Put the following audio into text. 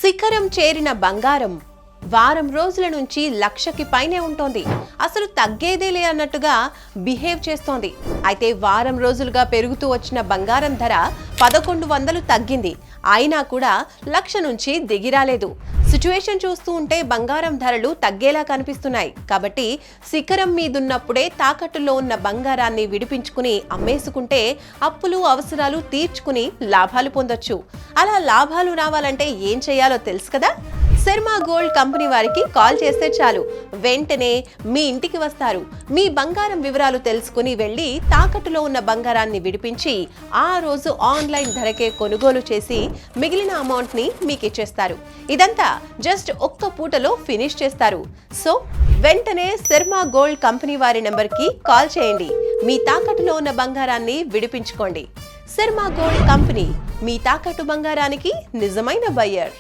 శిఖరం చేరిన బంగారం వారం రోజుల నుంచి లక్షకి పైనే ఉంటోంది. అసలు తగ్గేదేలే అన్నట్టుగా బిహేవ్ చేస్తోంది. అయితే వారం రోజులుగా పెరుగుతూ వచ్చిన బంగారం ధర 1100 తగ్గింది. అయినా కూడా లక్ష నుంచి దిగిరాలేదు. సిచ్యువేషన్ చూస్తూ ఉంటే బంగారం ధరలు తగ్గేలా కనిపిస్తున్నాయి. కాబట్టి శిఖరం మీదున్నప్పుడే తాకట్టులో ఉన్న బంగారాన్ని విడిపించుకుని అమ్మేసుకుంటే అప్పులు అవసరాలు తీర్చుకుని లాభాలు పొందొచ్చు. అలా లాభాలు రావాలంటే ఏం చేయాలో తెలుసు కదా. శర్మా గోల్డ్ కంపెనీ వారికి కాల్ చేస్తే చాలు, వెంటనే మీ ఇంటికి వస్తారు. మీ బంగారం వివరాలు తెలుసుకుని వెళ్ళి తాకట్టులో ఉన్న బంగారాన్ని విడిపించి ఆ రోజు ఆన్లైన్ ధరకే కొనుగోలు చేసి మిగిలిన అమౌంట్ ని మీకు ఇచ్చేస్తారు. ఇదంతా జస్ట్ ఒక్క పూటలో ఫినిష్ చేస్తారు. సో వెంటనే శర్మా గోల్డ్ కంపెనీ వారి నెంబర్కి కాల్ చేయండి. మీ తాకట్టులో ఉన్న బంగారాన్ని విడిపించుకోండి. శర్మా గోల్డ్ కంపెనీ, మీ తాకట్టు బంగారానికి నిజమైన బయ్యర్.